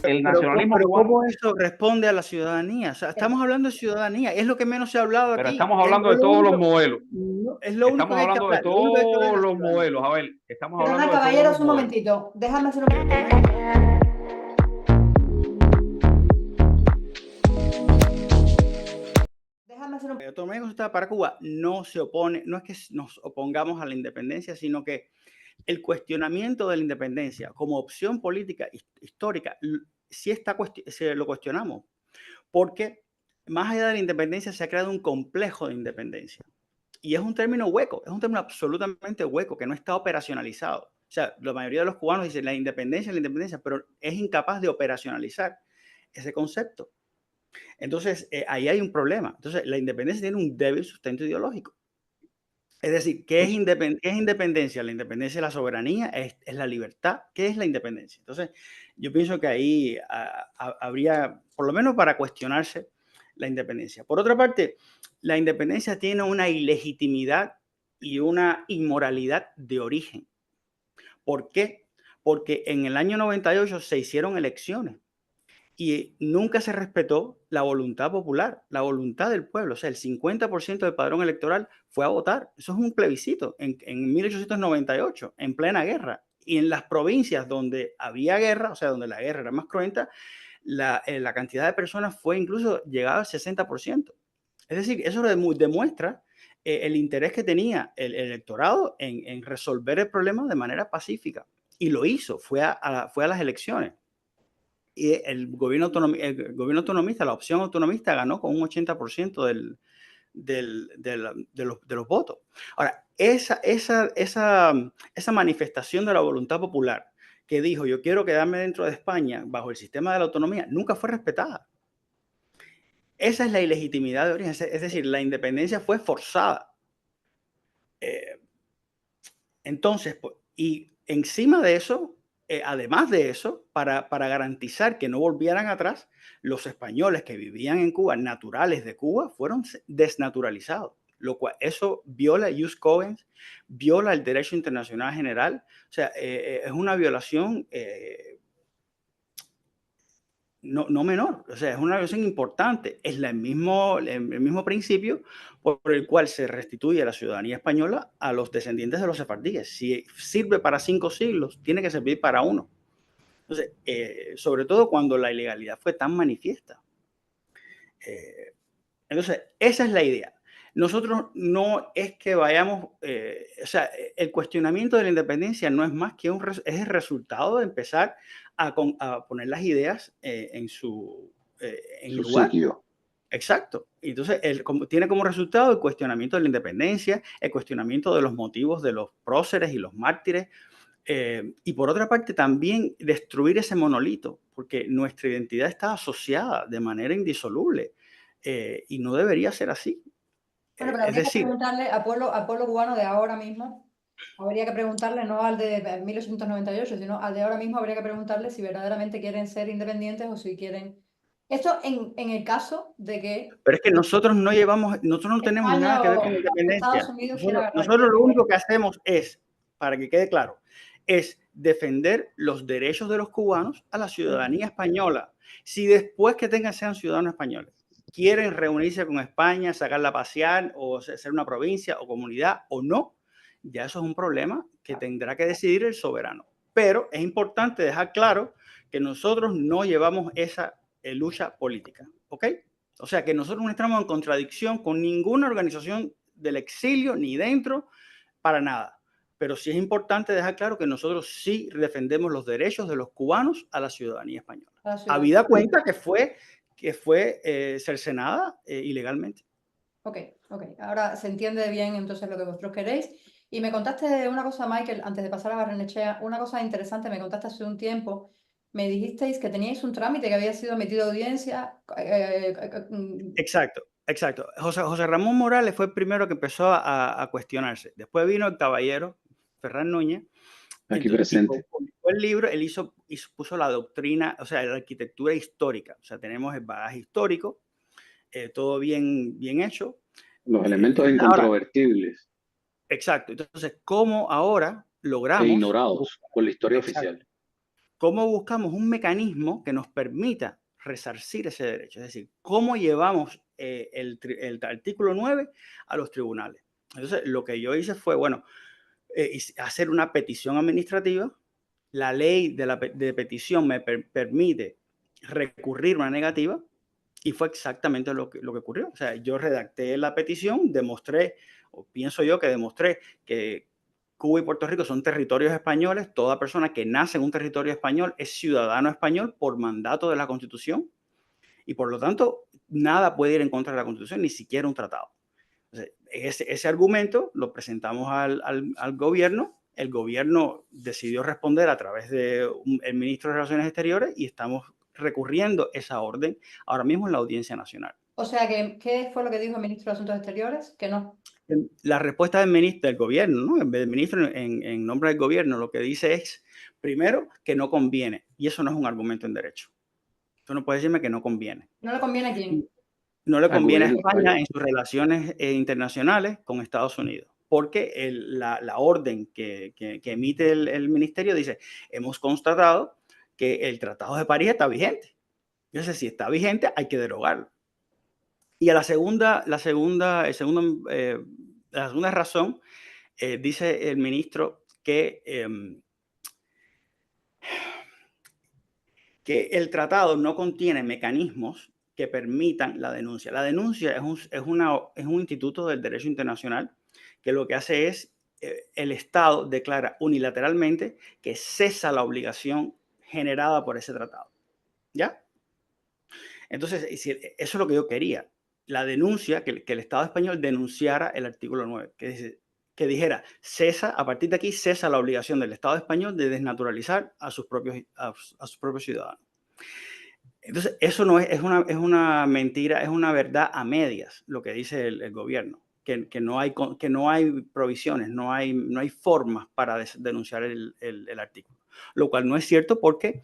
el nacionalismo pero cubano. ¿cómo eso responde a la ciudadanía? O sea, estamos hablando de ciudadanía, es lo que menos se ha hablado Pero aquí. estamos hablando de todos los modelos. Es lo único Estamos que hay que hablando de hablar, lo único que hay que hablar es todos la los ciudadanía. modelos. A ver, estamos Perdona, hablando de todos los caballeros, un modelos. momentito. Déjame hacer un momentito. La autonomía consultada para Cuba no se opone, no es que nos opongamos a la independencia, sino que el cuestionamiento de la independencia como opción política histórica sí se lo cuestionamos, porque más allá de la independencia se ha creado un complejo de independencia. Y es un término hueco, es un término absolutamente hueco que no está operacionalizado. O sea, la mayoría de los cubanos dicen la independencia, pero es incapaz de operacionalizar ese concepto. Entonces, ahí hay un problema. Entonces, la independencia tiene un débil sustento ideológico. Es decir, ¿qué es independencia? La independencia es la soberanía, es la libertad. ¿Qué es la independencia? Entonces, yo pienso que ahí habría, por lo menos para cuestionarse, la independencia. Por otra parte, la independencia tiene una ilegitimidad y una inmoralidad de origen. ¿Por qué? Porque en el año 98 se hicieron elecciones y nunca se respetó la voluntad popular, la voluntad del pueblo. O sea, el 50% del padrón electoral fue a votar. Eso es un plebiscito en 1898, en plena guerra. Y en las provincias donde había guerra, o sea, donde la guerra era más cruenta, la cantidad de personas fue incluso llegada al 60%. Es decir, eso demuestra el interés que tenía el electorado en resolver el problema de manera pacífica. Y lo hizo, fue a las elecciones. Y el gobierno autonomista, la opción autonomista, ganó con un 80% de los votos. Ahora, esa manifestación de la voluntad popular que dijo yo quiero quedarme dentro de España bajo el sistema de la autonomía, nunca fue respetada. Esa es la ilegitimidad de origen, es decir, la independencia fue forzada. Entonces, y encima de eso, además de eso, para garantizar que no volvieran atrás, los españoles que vivían en Cuba, naturales de Cuba, fueron desnaturalizados, lo cual eso viola jus cogens, viola el derecho internacional general, o sea, es una violación no menor, o sea, es una violación importante, es el mismo principio por el cual se restituye la ciudadanía española a los descendientes de los sefardíes. Si sirve para 5 siglos, tiene que servir para uno. Entonces, sobre todo cuando la ilegalidad fue tan manifiesta. Entonces, esa es la idea. Nosotros no es que vayamos, o sea, el cuestionamiento de la independencia no es más que es el resultado de empezar a poner las ideas en su lugar. Sitio. Exacto. Entonces, tiene como resultado el cuestionamiento de la independencia, el cuestionamiento de los motivos de los próceres y los mártires, y por otra parte también destruir ese monolito, porque nuestra identidad está asociada de manera indisoluble y no debería ser así. Bueno, pero Es habría que decir, preguntarle al pueblo cubano de ahora mismo, habría que preguntarle no al de 1898, sino al de ahora mismo, habría que preguntarle si verdaderamente quieren ser independientes o si quieren... Esto en el caso de que pero es que nosotros no tenemos España nada que ver con o la independencia. Estados Unidos quiera agarrar. Nosotros lo único que hacemos es, para que quede claro, es defender los derechos de los cubanos a la ciudadanía española. Si después que sean ciudadanos españoles, quieren reunirse con España, sacarla a pasear o ser una provincia o comunidad o no, ya eso es un problema que tendrá que decidir el soberano. Pero es importante dejar claro que nosotros no llevamos esa lucha política, ¿ok? O sea que nosotros no estamos en contradicción con ninguna organización del exilio ni dentro para nada. Pero sí es importante dejar claro que nosotros sí defendemos los derechos de los cubanos a la ciudadanía española. Habida cuenta que fue cercenada ilegalmente. Ok. Ahora se entiende bien entonces lo que vosotros queréis. Y me contaste una cosa, Michael, antes de pasar a Barrenechea, una cosa interesante, me contaste hace un tiempo, me dijisteis que teníais un trámite que había sido metido a audiencia. Exacto. José Ramón Morales fue el primero que empezó a cuestionarse. Después vino el caballero Ferran Núñez. Aquí presente. Publicó el libro, él puso la doctrina, o sea, la arquitectura histórica. O sea, tenemos el bagaje histórico, todo bien hecho. Los elementos incontrovertibles. Exacto. Entonces, ¿cómo ahora E logramos ignorados por la historia exacto, oficial. cómo buscamos un mecanismo que nos permita resarcir ese derecho. Es decir, cómo llevamos el artículo 9 a los tribunales. Entonces, lo que yo hice fue, bueno, hacer una petición administrativa. La ley de petición me permite recurrir una negativa y fue exactamente lo que ocurrió. O sea, yo redacté la petición, demostré, o pienso yo que demostré que Cuba y Puerto Rico son territorios españoles. Toda persona que nace en un territorio español es ciudadano español por mandato de la Constitución y por lo tanto nada puede ir en contra de la Constitución, ni siquiera un tratado. Entonces, ese argumento lo presentamos al gobierno. El gobierno decidió responder a través del ministro de Relaciones Exteriores y estamos recurriendo esa orden ahora mismo en la Audiencia Nacional. O sea, ¿qué fue lo que dijo el ministro de Asuntos Exteriores? Que no. La respuesta del ministro del gobierno, ¿no? El ministro en nombre del gobierno lo que dice es, primero, que no conviene. Y eso no es un argumento en derecho. Tú no puedes decirme que no conviene. ¿No le conviene a quién? No le conviene a gobierno España en sus relaciones internacionales con Estados Unidos, porque la orden que emite el ministerio dice, hemos constatado que el Tratado de París está vigente. Entonces, si está vigente, hay que derogarlo. Y a la segunda razón, dice el ministro que el tratado no contiene mecanismos que permitan la denuncia. La denuncia es un instituto del derecho internacional que lo que hace es, el Estado declara unilateralmente que cesa la obligación generada por ese tratado. ¿Ya? Entonces, eso es lo que yo quería. La denuncia, que el Estado español denunciara el artículo 9, que dijera, a partir de aquí cesa la obligación del Estado español de desnaturalizar a sus propios ciudadanos. Entonces, eso no es una mentira, es una verdad a medias, lo que dice el gobierno, que no hay provisiones, no hay formas para denunciar el artículo, lo cual no es cierto porque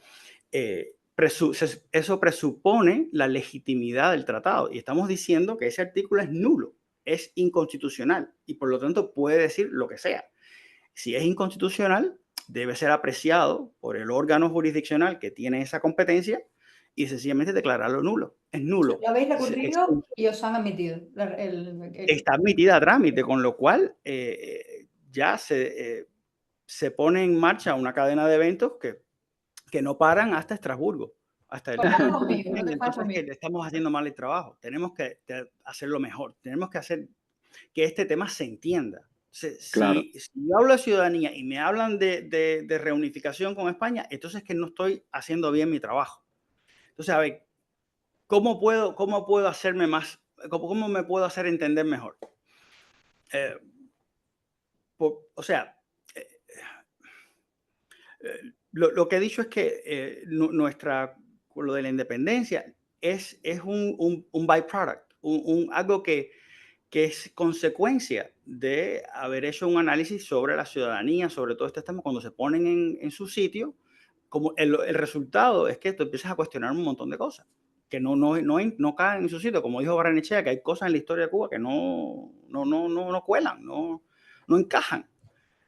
eso presupone la legitimidad del tratado y estamos diciendo que ese artículo es nulo, es inconstitucional y por lo tanto puede decir lo que sea. Si es inconstitucional, debe ser apreciado por el órgano jurisdiccional que tiene esa competencia y sencillamente declararlo nulo. Es nulo. Lo habéis recurrido y os han admitido. Está admitida a trámite, con lo cual ya se pone en marcha una cadena de eventos que no paran hasta Estrasburgo. Hasta entonces estamos haciendo mal el trabajo. Tenemos que hacerlo mejor. Tenemos que hacer que este tema se entienda. Claro. Si yo hablo de ciudadanía y me hablan de reunificación con España, entonces es que no estoy haciendo bien mi trabajo. Entonces, a ver, ¿cómo puedo hacerme más? ¿Cómo me puedo hacer entender mejor? Lo que he dicho es que lo de la independencia es un byproduct, algo que es consecuencia de haber hecho un análisis sobre la ciudadanía, sobre todo este tema, cuando se ponen en su sitio, como el resultado es que tú empiezas a cuestionar un montón de cosas que no caen en su sitio. Como dijo Barrenechea, que hay cosas en la historia de Cuba que no cuelan, no encajan.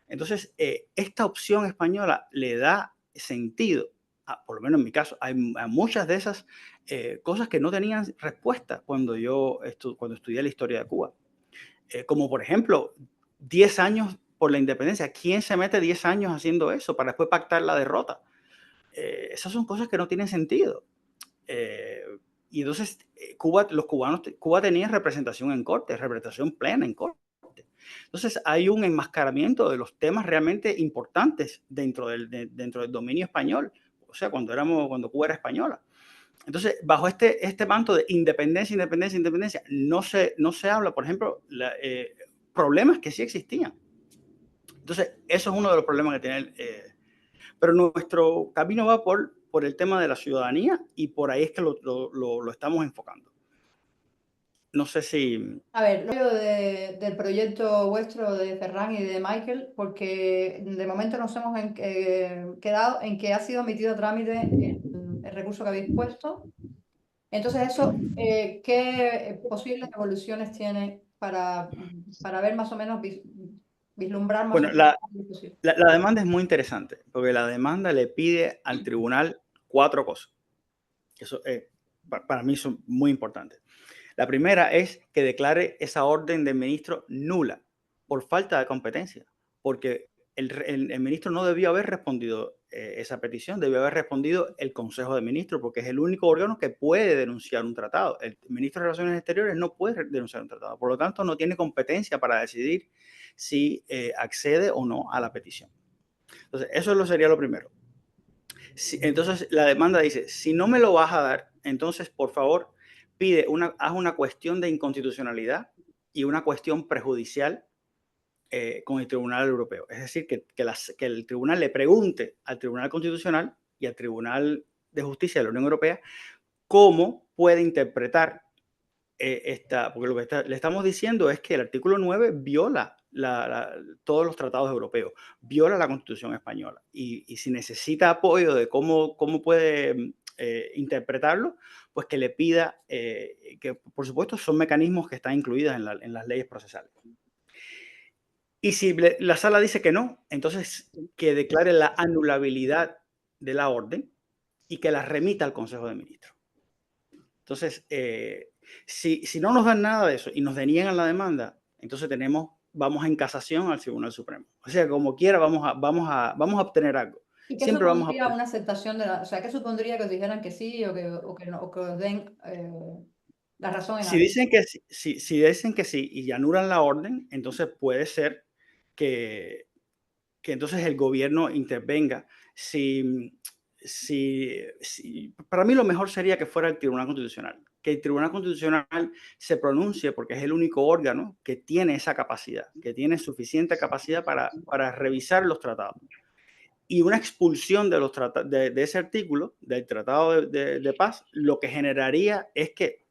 Entonces, esta opción española le da sentido, por lo menos en mi caso, a muchas de esas cosas que no tenían respuesta cuando estudié la historia de Cuba. Como por ejemplo, 10 años por la independencia. ¿Quién se mete 10 años haciendo eso para después pactar la derrota? Esas son cosas que no tienen sentido. Y entonces Cuba tenía representación en corte, representación plena en corte. Entonces hay un enmascaramiento de los temas realmente importantes dentro del dominio español, o sea, cuando Cuba era española. Entonces, bajo este manto de independencia, no se habla, por ejemplo, problemas que sí existían. Entonces, eso es uno de los problemas que tiene pero nuestro camino va por el tema de la ciudadanía y por ahí es que lo estamos enfocando. No sé si... A ver, lo del proyecto vuestro de Ferran y de Michael, porque de momento nos hemos quedado en que ha sido admitido a trámite el recurso que habéis puesto. Entonces, eso, ¿qué posibles evoluciones tiene para ver más o menos vislumbrar más Bueno, o menos la discusión. la demanda es muy interesante, porque la demanda le pide al tribunal 4 cosas. Eso para mí son muy importantes. La primera es que declare esa orden del ministro nula por falta de competencia, porque el ministro no debió haber respondido esa petición, debió haber respondido el Consejo de Ministros, porque es el único órgano que puede denunciar un tratado. El ministro de Relaciones Exteriores no puede denunciar un tratado, por lo tanto no tiene competencia para decidir si accede o no a la petición. Entonces, eso sería lo primero. Entonces, la demanda dice, si no me lo vas a dar, entonces, por favor, haz una cuestión de inconstitucionalidad y una cuestión prejudicial con el Tribunal Europeo. Es decir, que el tribunal le pregunte al Tribunal Constitucional y al Tribunal de Justicia de la Unión Europea cómo puede interpretar porque lo que le estamos diciendo es que el artículo 9 viola todos los tratados europeos, viola la Constitución española y si necesita apoyo de cómo puede interpretarlo, pues que le pida, que por supuesto son mecanismos que están incluidos en las leyes procesales. Y si la sala dice que no, entonces que declare la anulabilidad de la orden y que la remita al Consejo de Ministros. Entonces, si no nos dan nada de eso y nos deniegan la demanda, entonces vamos en casación al Tribunal Supremo. O sea, como quiera, vamos a obtener algo. ¿Y qué Siempre vamos a supondría una aceptación de o sea, qué supondría que os dijeran que sí o que no, o que os den la razón en Si algo? dicen que sí, si dicen que sí y anulan la orden, entonces puede ser que entonces el gobierno intervenga. Para mí lo mejor sería que fuera el Tribunal Constitucional, que el Tribunal Constitucional se pronuncie porque es el único órgano que tiene esa capacidad, que tiene suficiente capacidad para revisar los tratados. Y una expulsión de ese artículo, del Tratado de Paz, lo que generaría es que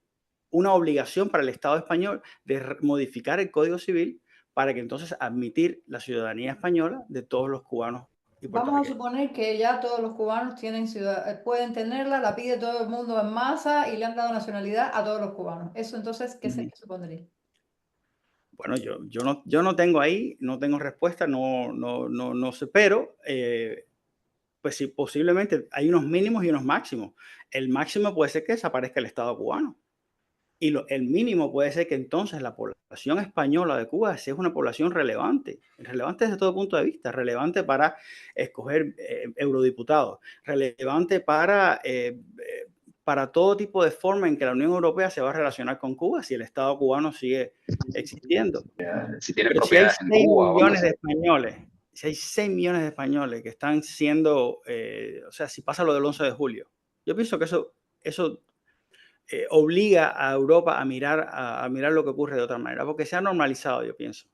una obligación para el Estado español de modificar el Código Civil para que entonces admitir la ciudadanía española de todos los cubanos y Vamos a puertorriqueños. suponer que ya todos los cubanos pueden tenerla, la pide todo el mundo en masa y le han dado nacionalidad a todos los cubanos. Eso entonces, ¿qué supondría? Bueno, yo no tengo ahí, no tengo respuesta, no sé, pero pues sí, posiblemente hay unos mínimos y unos máximos. El máximo puede ser que desaparezca el Estado cubano. Y el mínimo puede ser que entonces la población española de Cuba sea una población relevante desde todo punto de vista, relevante para escoger eurodiputados, relevante para todo tipo de forma en que la Unión Europea se va a relacionar con Cuba si el Estado cubano sigue existiendo. Si tiene Pero si hay propiedades 6 en Cuba, millones de españoles, si hay 6 millones de españoles que están siendo, o sea, si pasa lo del 11 de julio, yo pienso que eso obliga a Europa a mirar lo que ocurre de otra manera, porque se ha normalizado, yo pienso.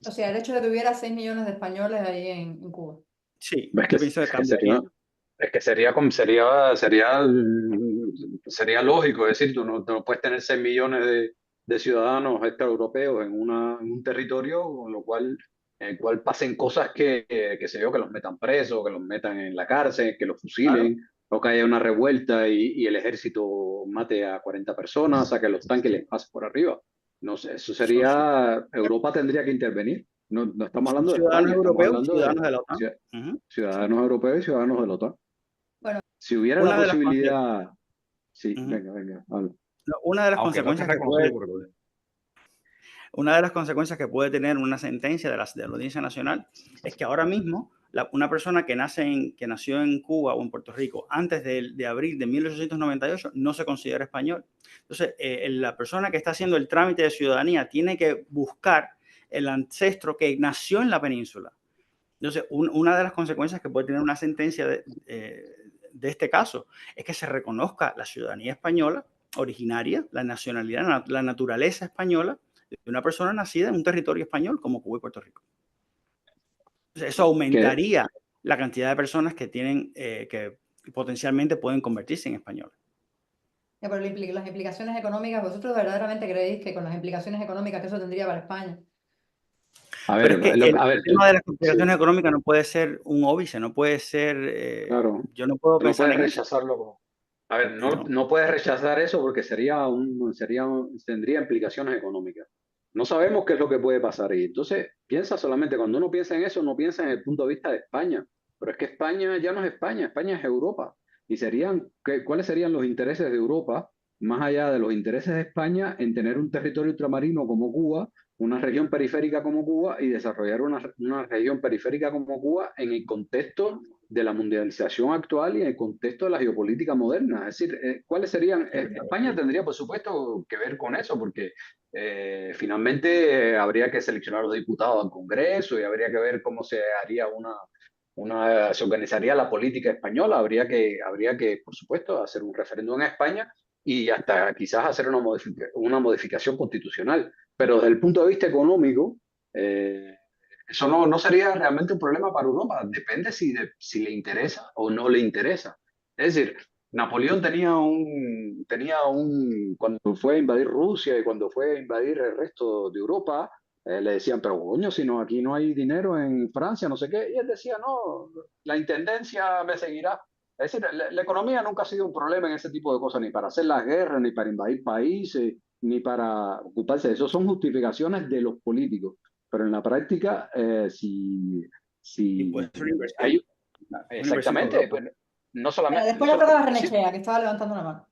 O sea, el hecho de que hubiera 6 millones de españoles ahí en Cuba. Sí, Es yo pienso que cambiaría. sería lógico, es decir, tú no puedes tener 6 millones de ciudadanos extraeuropeos en un territorio en el cual pasen cosas que se yo, que los metan presos, que los metan en la cárcel, que los fusilen, o que haya una revuelta y el ejército mate a 40 personas, o sea, que los tanques les pasen por arriba. No sé, eso sería, Europa tendría que intervenir. No estamos hablando de Ciudadanos España, estamos europeos, hablando ciudadanos de de la OTAN. ciudadanos europeos y ciudadanos de la OTAN. Bueno, si hubiera la posibilidad... Sí, venga, habla. Una de las Aunque consecuencias no que una de las consecuencias que puede tener una sentencia de la Audiencia Nacional es que ahora mismo una persona que nació en Cuba o en Puerto Rico antes de abril de 1898 no se considera español. Entonces, la persona que está haciendo el trámite de ciudadanía tiene que buscar el ancestro que nació en la península. Entonces, una de las consecuencias que puede tener una sentencia de este caso es que se reconozca la ciudadanía española originaria, la nacionalidad, la naturaleza española de una persona nacida en un territorio español como Cuba y Puerto Rico. Entonces, eso aumentaría la cantidad de personas que tienen que potencialmente pueden convertirse en españoles. Pero las implicaciones económicas, ¿vosotros verdaderamente creéis que con las implicaciones económicas que eso tendría para España? A ver, pero es que el tema de las implicaciones económicas no puede ser un óbice, no puede ser... claro, yo no puedo pensar puedes en rechazarlo. A ver, no puedes rechazar eso porque tendría implicaciones económicas. No sabemos qué es lo que puede pasar. Y entonces piensa solamente, cuando uno piensa en eso, no piensa en el punto de vista de España. Pero es que España ya no es España, España es Europa. Y ¿cuáles serían los intereses de Europa, más allá de los intereses de España, en tener un territorio ultramarino como Cuba, una región periférica como Cuba y desarrollar una región periférica como Cuba en el contexto de la mundialización actual y en el contexto de la geopolítica moderna? Es decir, ¿cuáles serían? España tendría, por supuesto, que ver con eso, porque finalmente habría que seleccionar los diputados al Congreso y habría que ver cómo se haría se organizaría la política española. Habría que, por supuesto, hacer un referéndum en España y hasta quizás hacer una modificación constitucional. Pero desde el punto de vista económico, eso no sería realmente un problema para Europa. Depende si le interesa o no le interesa. Es decir, Napoleón cuando fue a invadir Rusia y cuando fue a invadir el resto de Europa, le decían, pero coño, si no, aquí no hay dinero en Francia, no sé qué. Y él decía, no, la intendencia me seguirá. Es decir, la economía nunca ha sido un problema en ese tipo de cosas, ni para hacer las guerras, ni para invadir países, ni para ocuparse de eso. Son justificaciones de los políticos. Pero en la práctica, Y puede si ser una inversión. hay, Una inversión con exactamente, Europa. pues, no Bueno, solamente, después le toca a Barrenechea, que estaba levantando la mano.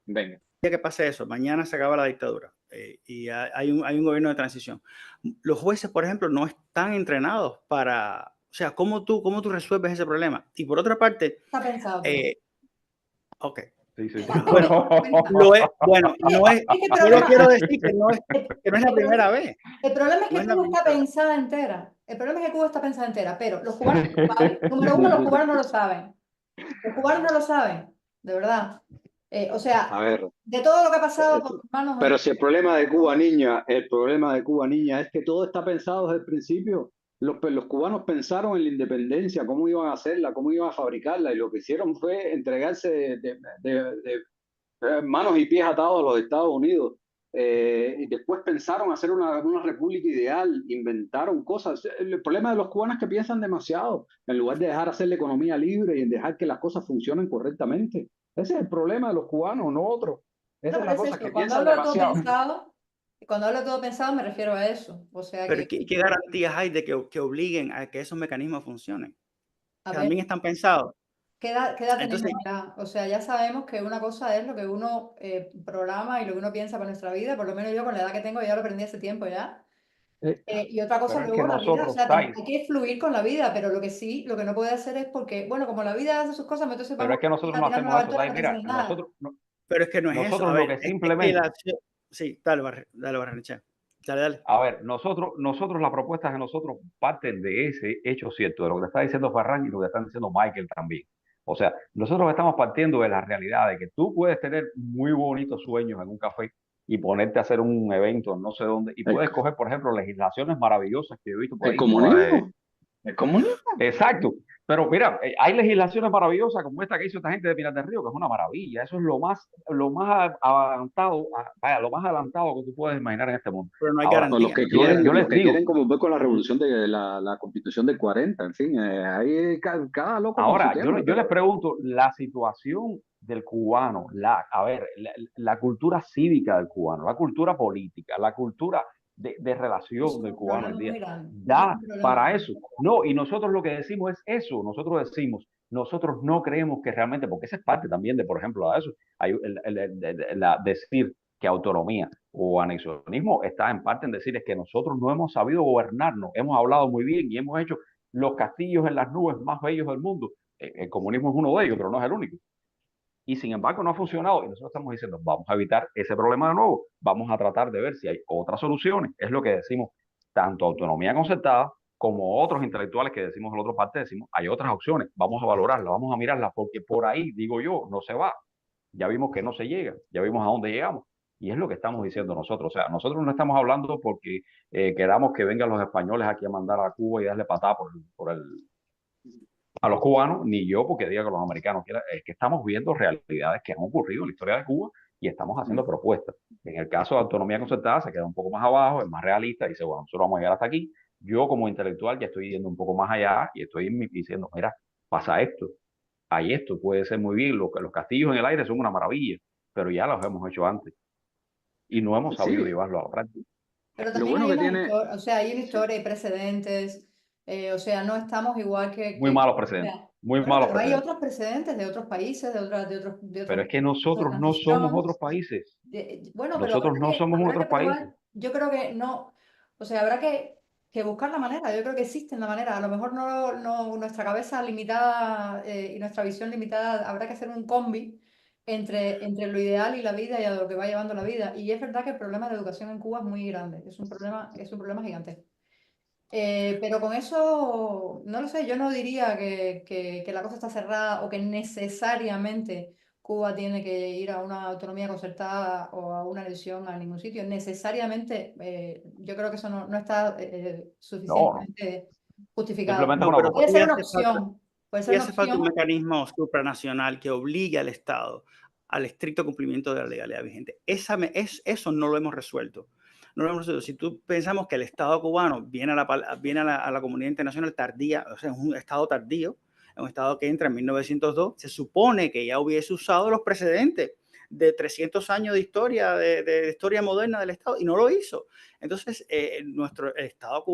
venga. Que pase eso, mañana se acaba la dictadura y hay un gobierno de transición. Los jueces, por ejemplo, no están entrenados para, o sea, ¿cómo tú resuelves ese problema? Y por otra parte, Está pensado todo. ok, Sí, sí, sí. bueno, no es, Es que el solo problema, quiero decir que no es la primera vez. el problema es No que es la Cuba está primera vez. pensada entera. El problema es que Cuba está pensada entera, pero los cubanos no lo saben. Número uno, los cubanos no lo saben. Los cubanos no lo saben, de verdad. O A sea, ver, de todo lo que ha pasado por sus manos. pero si el problema de Cuba, niña, es que todo está pensado desde el principio. Los cubanos pensaron en la independencia, cómo iban a hacerla, cómo iban a fabricarla, y lo que hicieron fue entregarse manos y pies atados a los Estados Unidos. Y después pensaron hacer una república ideal, inventaron cosas. El problema de los cubanos es que piensan demasiado, en lugar de dejar hacer la economía libre y en dejar que las cosas funcionen correctamente. Ese es el problema de los cubanos, no otro. No, Esa es pero la es cosa, eso. que Cuando piensan hablo de todo demasiado. pensado, cuando hablo de todo pensado me refiero a eso. O sea Pero que, ¿qué garantías hay de que obliguen a que esos mecanismos funcionen? a Que ver, también están pensados. ¿qué edad tenemos Entonces, ya? O sea, ya sabemos que una cosa es lo que uno programa y lo que uno piensa para nuestra vida, por lo menos yo con la edad que tengo ya lo aprendí hace tiempo ya. Y otra cosa Pero es luego que la vida, o nosotros, sea, Thais, hay que fluir con la vida, pero lo que sí, lo que no puede hacer es porque, bueno, como la vida hace sus cosas, entonces pero vamos es que nosotros a no tirarnos la hacemos eso, aventura Thais. no Mira, pensar en nada. pero es que no es eso. A nosotros lo ver, que es que la simplemente, acción... Sí, dale, Barrenechea. Dale. a ver, nosotros las propuestas de nosotros parten de ese hecho cierto, de lo que está diciendo Farran y lo que están diciendo Michael también. O sea, nosotros estamos partiendo de la realidad de que tú puedes tener muy bonitos sueños en un café y ponerte a hacer un evento en no sé dónde, y puedes coger, por ejemplo, legislaciones maravillosas que he visto por El ahí, como la de... comunismo. El comunismo. Exacto. Pero mira, hay legislaciones maravillosas como esta que hizo esta gente de Pinar del Río, que es una maravilla. Eso es vaya, lo más adelantado que tú puedes imaginar en este mundo. Pero no hay Ahora, O los garantía. que yo, quieren, yo los les que digo, quieren como ver con la revolución de la constitución del 40, en fin, ahí cada loco con su ahora, tema, yo les pero pregunto, la situación del cubano, a ver, la cultura cívica del cubano, la cultura política, la cultura de Es relación del un cubano problema hoy día, muy grande. Es da un problema para muy eso. No, y nosotros lo que decimos es eso, nosotros decimos, nosotros no creemos que realmente, porque esa es parte también de, por ejemplo, a eso, hay decir que autonomía o anexionismo está en parte en decir es que nosotros no hemos sabido gobernarnos, hemos hablado muy bien y hemos hecho los castillos en las nubes más bellos del mundo. El comunismo es uno de ellos, pero no es el único. Y sin embargo no ha funcionado y nosotros estamos diciendo, vamos a evitar ese problema de nuevo, vamos a tratar de ver si hay otras soluciones. Es lo que decimos, tanto autonomía concertada como otros intelectuales que decimos en la otra parte, decimos, hay otras opciones, vamos a valorarlas, vamos a mirarlas, porque por ahí, digo yo, no se va. Ya vimos que no se llega, ya vimos a dónde llegamos. Y es lo que estamos diciendo nosotros. O sea, nosotros no estamos hablando porque queramos que vengan los españoles aquí a mandar a Cuba y darle patada a los cubanos, ni yo porque diga que los americanos quieran, es que estamos viendo realidades que han ocurrido en la historia de Cuba y estamos haciendo propuestas. En el caso de autonomía concertada se queda un poco más abajo, es más realista, dice, bueno, nosotros vamos a llegar hasta aquí. Yo como intelectual ya estoy yendo un poco más allá y estoy diciendo, mira, pasa esto, hay esto, puede ser muy bien, los castillos en el aire son una maravilla, pero ya los hemos hecho antes y no hemos sabido sí, llevarlo a la práctica. Pero Lo también bueno hay que una tiene, historia, o sea, hay una sí, historia y precedentes, o sea, no estamos igual Muy malos o precedentes, sea, muy bueno, malos pero hay precedentes. otros precedentes de otros países, de Pero otras es que de nosotros no somos transición. otros países. Bueno, pero Nosotros no somos habrá que otros países. probar, yo creo que no, o sea, habrá que buscar la manera, yo creo que existe la manera, a lo mejor no nuestra cabeza limitada y nuestra visión limitada, habrá que hacer un combi entre lo ideal y la vida y a lo que va llevando la vida. Y es verdad que el problema de educación en Cuba es muy grande, es un problema gigante. Pero con eso, no lo sé, yo no diría que la cosa está cerrada o que necesariamente Cuba tiene que ir a una autonomía concertada o a una elección a ningún sitio. Necesariamente, yo creo que eso no está No, no. suficientemente justificado. Simplemente No, una pero Puede propuesta. ser una opción, puede ser sí una hace falta un opción. mecanismo supranacional que obligue al Estado al estricto cumplimiento de la legalidad vigente. Eso no lo hemos resuelto. No lo hemos resuelto. Si tú pensamos que el Estado cubano viene a la comunidad internacional tardía, o sea, es un Estado tardío, es un Estado que entra en 1902, se supone que ya hubiese usado los precedentes de 300 años de historia, de historia moderna del Estado, y no lo hizo. Entonces, el Estado cubano